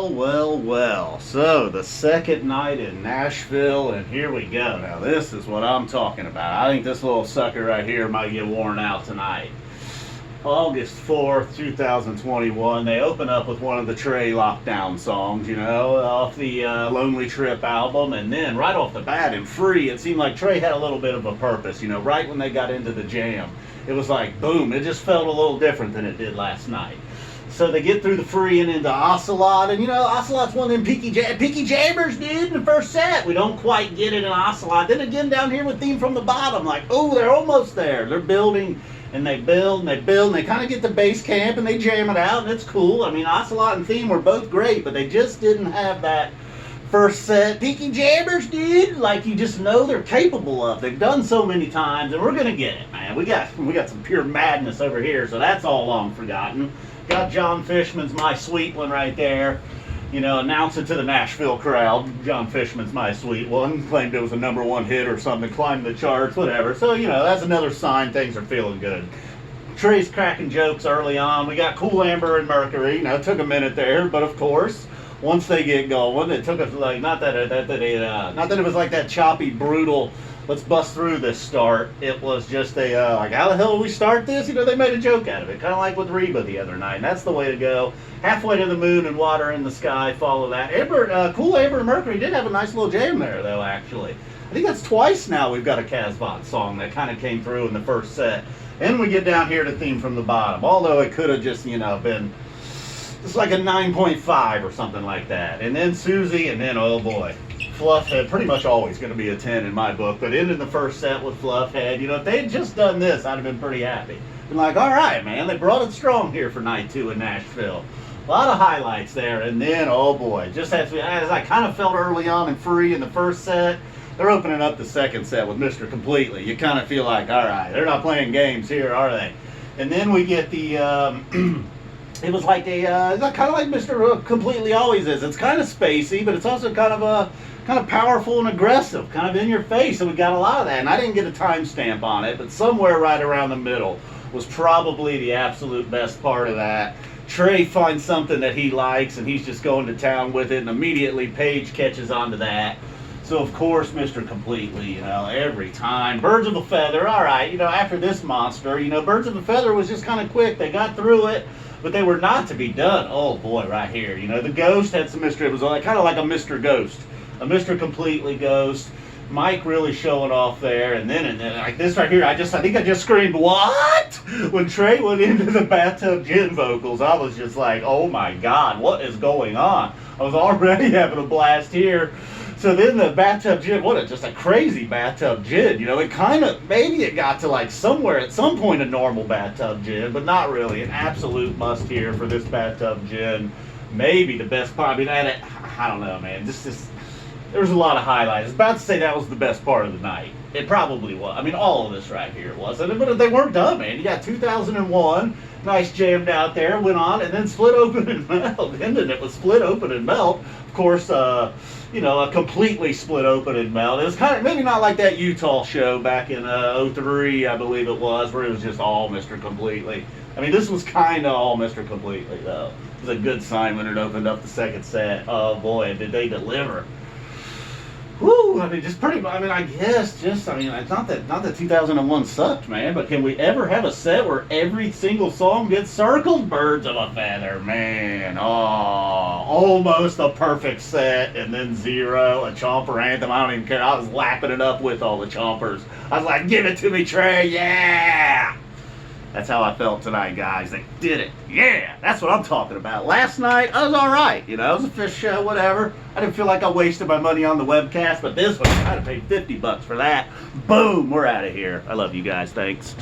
Well, well, well. So, the second night in Nashville, and here we go. Now, this is what I'm talking about. I think this little sucker right here might get worn out tonight. August 4th, 2021. They open up with one of the Trey Lockdown songs, you know, off the Lonely Trip album. And then, right off the bat in Free, it seemed like Trey had a little bit of a purpose, you know, right when they got into the jam. It was like, boom, it just felt a little different than it did last night. So they get through the Free and into Ocelot, and you know, Ocelot's one of them peaky jammers, dude, in the first set. We don't quite get it in Ocelot. Then again, down here with Theme from the Bottom, like, oh, they're almost there. They're building, and they build, and they build, and they kind of get to base camp, and they jam it out, and it's cool. I mean, Ocelot and Theme were both great, but they just didn't have that first set peaky jammers, dude, like you just know they're capable of. They've done so many times, and we're gonna get it, man. We got some pure madness over here, so that's all long forgotten. Got John Fishman's My Sweet One right there. You know, announce it to the Nashville crowd. John Fishman's My Sweet One. Claimed it was a #1 hit or something, climbed the charts, whatever. So, you know, that's another sign things are feeling good. Trey's cracking jokes early on. We got Cool Amber and Mercury. You know, it took a minute there, but of course, once they get going, it took us like, not that it was like that choppy, brutal, let's bust through this start. It was just a, like, how the hell do we start this? You know, they made a joke out of it, kind of like with Reba the other night. And that's the way to go. Halfway to the moon and water in the sky, follow that. Cool Amber and Mercury did have a nice little jam there, though, actually. I think that's twice now we've got a Casbah song that kind of came through in the first set. And we get down here to Theme from the Bottom, although it could have just, you know, been just like a 9.5 or something like that. And then Suzy, and then, oh boy, Fluffhead, pretty much always going to be a 10 in my book, but ended the first set with Fluffhead. You know, if they had just done this, I'd have been pretty happy. Been like, all right, man, they brought it strong here for night 2 in Nashville. A lot of highlights there, and then, oh boy, just as I kind of felt early on in Free in the first set, they're opening up the second set with Mr. Completely. You kind of feel like, all right, they're not playing games here, are they? And then we get the, it was like a, kind of like Mr. Completely always is. It's kind of spacey, but it's also kind of powerful and aggressive, kind of in your face. And we got a lot of that. And I didn't get a timestamp on it, but somewhere right around the middle was probably the absolute best part of that. Trey finds something that he likes, and he's just going to town with it, and immediately Paige catches on to that. So, of course, Mr. Completely, you know, every time. Birds of a Feather, all right, you know, after this monster, you know, Birds of a Feather was just kind of quick. They got through it, but they were not to be done. Oh, boy, right here. You know, the Ghost had some mystery. It was like, kind of like a Mr. Ghost, a Mr. Completely Ghost. Mike really showing off there, and then like this right here, I think I just screamed, what? When Trey went into the Bathtub Gin vocals, I was just like, oh my God, what is going on? I was already having a blast here. So then the Bathtub Gin, just a crazy Bathtub Gin, you know, it kind of, maybe it got to like somewhere at some point a normal Bathtub Gin, but not really. An absolute must here for this Bathtub Gin. Maybe the best part, I mean, I don't know, man, there was a lot of highlights. I was about to say that was the best part of the night. It probably was. I mean, all of this right here was. But they weren't done, man. You got 2001, nice jammed out there, went on, and then Split Open and Melt. Ended it with Split Open and Melt. Of course, you know, a completely Split Open and Melt. It was kind of, maybe not like that Utah show back in 03, I believe it was, where it was just all Mr. Completely. I mean, this was kind of all Mr. Completely, though. It was a good sign when it opened up the second set. Oh, boy, did they deliver. Woo! I mean, just pretty much. I mean, I guess just. I mean, it's not that 2001 sucked, man. But can we ever have a set where every single song gets circled? Birds of a Feather, man. Oh, almost a perfect set, and then zero. A Chomper anthem. I don't even care. I was lapping it up with all the Chompers. I was like, "Give it to me, Trey! Yeah!" That's how I felt tonight, guys. They did it. Yeah, that's what I'm talking about. Last night, I was all right. You know, it was a Phish show, whatever. I didn't feel like I wasted my money on the webcast, but this one, I'd have paid $50 for that. Boom, we're out of here. I love you guys. Thanks.